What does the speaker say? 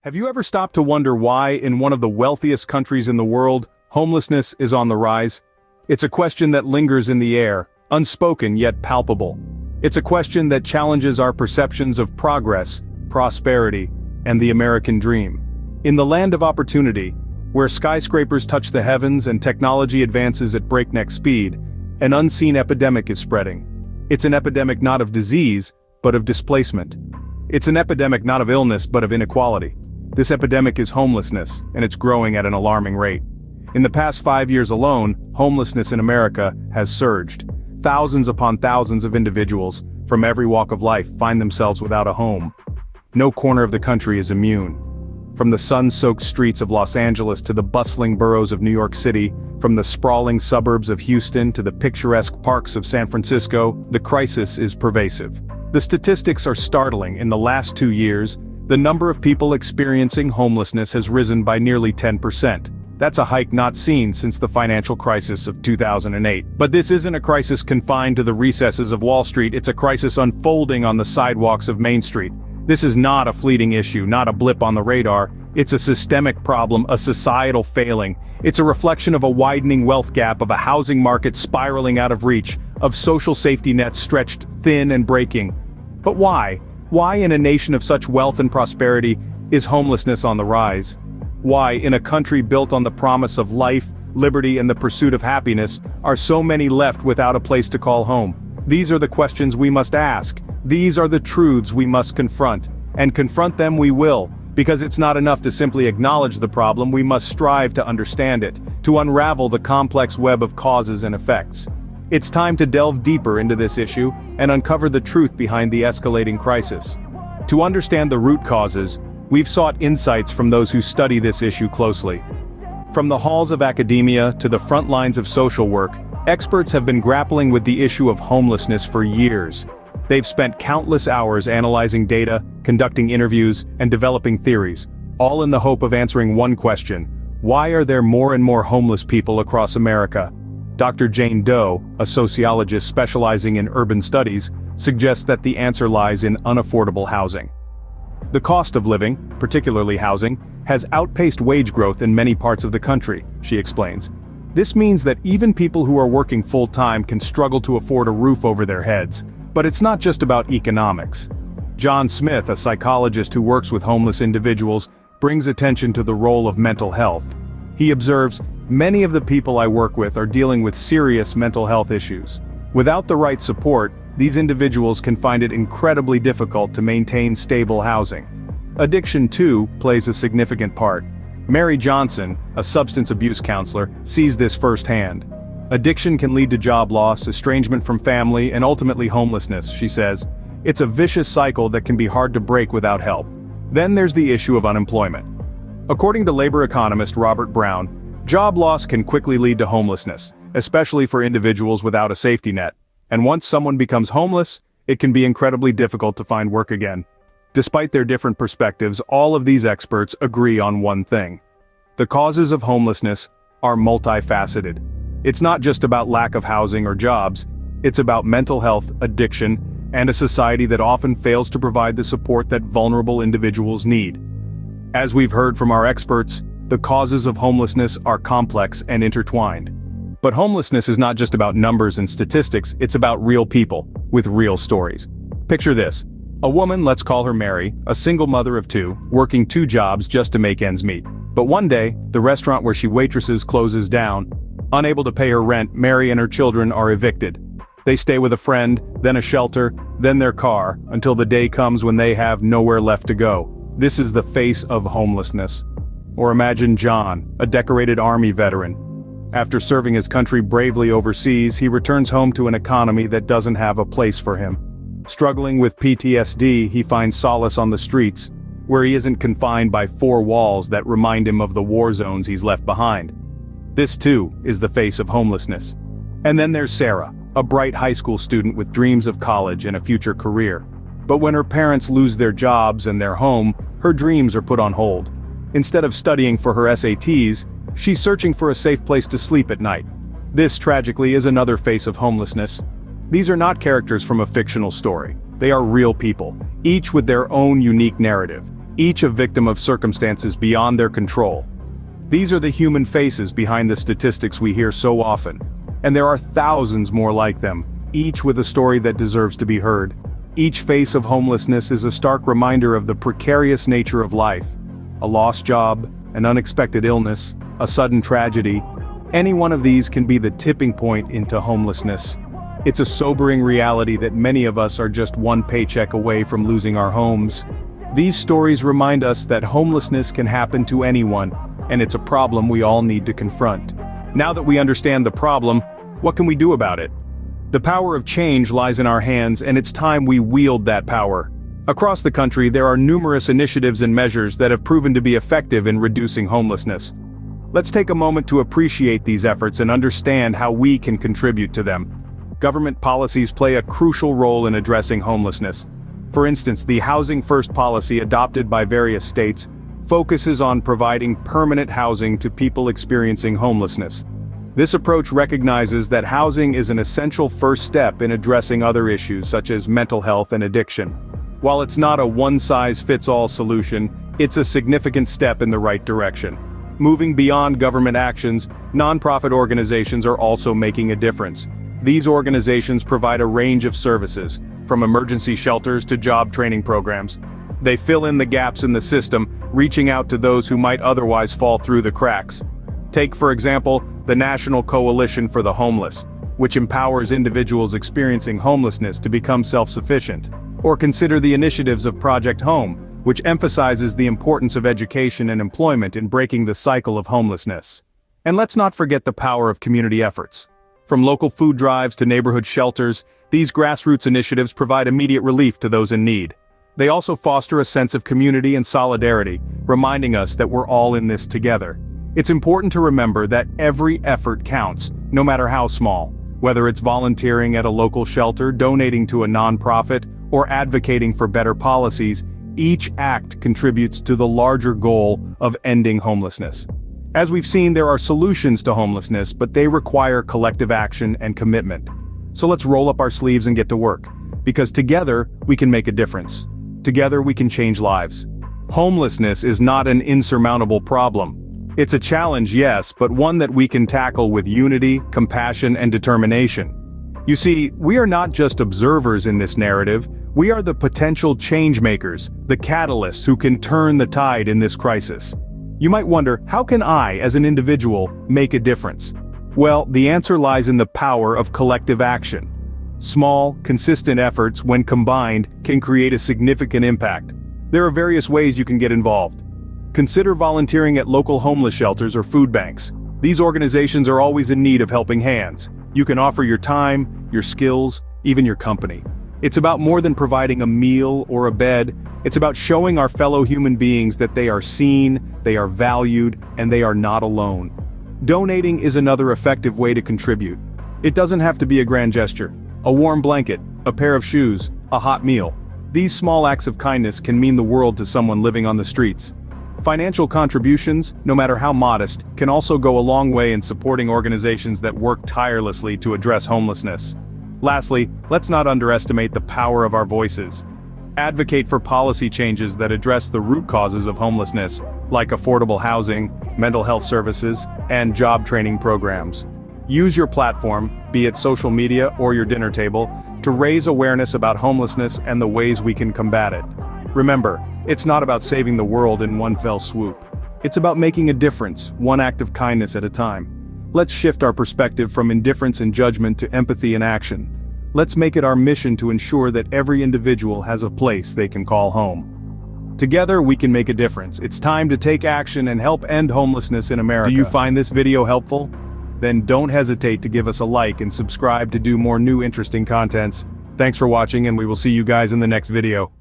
Have you ever stopped to wonder why, in one of the wealthiest countries in the world, homelessness is on the rise? It's a question that lingers in the air, unspoken yet palpable. It's a question that challenges our perceptions of progress, prosperity, and the American dream. In the land of opportunity, where skyscrapers touch the heavens and technology advances at breakneck speed, an unseen epidemic is spreading. It's an epidemic not of disease, but of displacement. It's an epidemic not of illness, but of inequality. This epidemic is homelessness, and it's growing at an alarming rate. In the past 5 years alone, homelessness in America has surged. Thousands upon thousands of individuals, from every walk of life, find themselves without a home. No corner of the country is immune. From the sun-soaked streets of Los Angeles to the bustling boroughs of New York City, from the sprawling suburbs of Houston to the picturesque parks of San Francisco, the crisis is pervasive. The statistics are startling. In the last 2 years, the number of people experiencing homelessness has risen by nearly 10%. That's a hike not seen since the financial crisis of 2008. But this isn't a crisis confined to the recesses of Wall Street, it's a crisis unfolding on the sidewalks of Main Street. This is not a fleeting issue, not a blip on the radar. It's a systemic problem, a societal failing. It's a reflection of a widening wealth gap, of a housing market spiraling out of reach, of social safety nets stretched thin and breaking. But why? Why, in a nation of such wealth and prosperity, is homelessness on the rise? Why, in a country built on the promise of life, liberty, and the pursuit of happiness, are so many left without a place to call home? These are the questions we must ask. These are the truths we must confront. And confront them we will, because it's not enough to simply acknowledge the problem, we must strive to understand it, to unravel the complex web of causes and effects. It's time to delve deeper into this issue and uncover the truth behind the escalating crisis. To understand the root causes, we've sought insights from those who study this issue closely. From the halls of academia to the front lines of social work, experts have been grappling with the issue of homelessness for years. They've spent countless hours analyzing data, conducting interviews, and developing theories, all in the hope of answering one question: why are there more and more homeless people across America? Dr. Jane Doe, a sociologist specializing in urban studies, suggests that the answer lies in unaffordable housing. The cost of living, particularly housing, has outpaced wage growth in many parts of the country, she explains. This means that even people who are working full-time can struggle to afford a roof over their heads. But it's not just about economics. John Smith, a psychologist who works with homeless individuals, brings attention to the role of mental health. He observes, "Many of the people I work with are dealing with serious mental health issues. Without the right support, these individuals can find it incredibly difficult to maintain stable housing." Addiction, too, plays a significant part. Mary Johnson, a substance abuse counselor, sees this firsthand. Addiction can lead to job loss, estrangement from family, and ultimately homelessness, she says. It's a vicious cycle that can be hard to break without help. Then there's the issue of unemployment. According to labor economist Robert Brown, job loss can quickly lead to homelessness, especially for individuals without a safety net. And once someone becomes homeless, it can be incredibly difficult to find work again. Despite their different perspectives, all of these experts agree on one thing: the causes of homelessness are multifaceted. It's not just about lack of housing or jobs, it's about mental health, addiction, and a society that often fails to provide the support that vulnerable individuals need. As we've heard from our experts, the causes of homelessness are complex and intertwined. But homelessness is not just about numbers and statistics, it's about real people, with real stories. Picture this: a woman, let's call her Mary, a single mother of 2, working 2 jobs just to make ends meet. But one day, the restaurant where she waitresses closes down. Unable to pay her rent, Mary and her children are evicted. They stay with a friend, then a shelter, then their car, until the day comes when they have nowhere left to go. This is the face of homelessness. Or imagine John, a decorated Army veteran. After serving his country bravely overseas, he returns home to an economy that doesn't have a place for him. Struggling with PTSD, he finds solace on the streets, where he isn't confined by 4 walls that remind him of the war zones he's left behind. This too is the face of homelessness. And then there's Sarah, a bright high school student with dreams of college and a future career. But when her parents lose their jobs and their home, her dreams are put on hold. Instead of studying for her SATs, she's searching for a safe place to sleep at night. This, tragically, is another face of homelessness. These are not characters from a fictional story. They are real people, each with their own unique narrative. each a victim of circumstances beyond their control. These are the human faces behind the statistics we hear so often. And there are thousands more like them, each with a story that deserves to be heard. Each face of homelessness is a stark reminder of the precarious nature of life. A lost job, an unexpected illness, a sudden tragedy. Any one of these can be the tipping point into homelessness. It's a sobering reality that many of us are just one paycheck away from losing our homes. These stories remind us that homelessness can happen to anyone, and it's a problem we all need to confront. Now that we understand the problem, what can we do about it? The power of change lies in our hands, and it's time we wield that power. Across the country, there are numerous initiatives and measures that have proven to be effective in reducing homelessness. Let's take a moment to appreciate these efforts and understand how we can contribute to them. Government policies play a crucial role in addressing homelessness. For instance, the Housing First policy adopted by various states focuses on providing permanent housing to people experiencing homelessness. This approach recognizes that housing is an essential first step in addressing other issues such as mental health and addiction. While it's not a one-size-fits-all solution, it's a significant step in the right direction. Moving beyond government actions, nonprofit organizations are also making a difference. These organizations provide a range of services, from emergency shelters to job training programs. They fill in the gaps in the system, reaching out to those who might otherwise fall through the cracks. Take, for example, the National Coalition for the Homeless, which empowers individuals experiencing homelessness to become self-sufficient. Or consider the initiatives of Project Home, which emphasizes the importance of education and employment in breaking the cycle of homelessness. And let's not forget the power of community efforts. From local food drives to neighborhood shelters, these grassroots initiatives provide immediate relief to those in need. They also foster a sense of community and solidarity, reminding us that we're all in this together. It's important to remember that every effort counts, no matter how small. Whether it's volunteering at a local shelter, donating to a nonprofit, or advocating for better policies, each act contributes to the larger goal of ending homelessness. As we've seen, there are solutions to homelessness, but they require collective action and commitment. So let's roll up our sleeves and get to work. Because together, we can make a difference. Together we can change lives. Homelessness is not an insurmountable problem. It's a challenge, yes, but one that we can tackle with unity, compassion, and determination. You see, we are not just observers in this narrative, we are the potential change makers, the catalysts who can turn the tide in this crisis. You might wonder, how can I, as an individual, make a difference? Well, the answer lies in the power of collective action. Small, consistent efforts, when combined, can create a significant impact. There are various ways you can get involved. Consider volunteering at local homeless shelters or food banks. These organizations are always in need of helping hands. You can offer your time, your skills, even your company. It's about more than providing a meal or a bed. It's about showing our fellow human beings that they are seen, they are valued, and they are not alone. Donating is another effective way to contribute. It doesn't have to be a grand gesture. A warm blanket, a pair of shoes, a hot meal. These small acts of kindness can mean the world to someone living on the streets. Financial contributions, no matter how modest, can also go a long way in supporting organizations that work tirelessly to address homelessness. Lastly, let's not underestimate the power of our voices. Advocate for policy changes that address the root causes of homelessness, like affordable housing, mental health services, and job training programs. Use your platform, be it social media or your dinner table, to raise awareness about homelessness and the ways we can combat it. Remember, it's not about saving the world in one fell swoop. It's about making a difference, one act of kindness at a time. Let's shift our perspective from indifference and judgment to empathy and action. Let's make it our mission to ensure that every individual has a place they can call home. Together we can make a difference. It's time to take action and help end homelessness in America. Do you find this video helpful? Then don't hesitate to give us a like and subscribe to do more new interesting contents. Thanks for watching, and we will see you guys in the next video.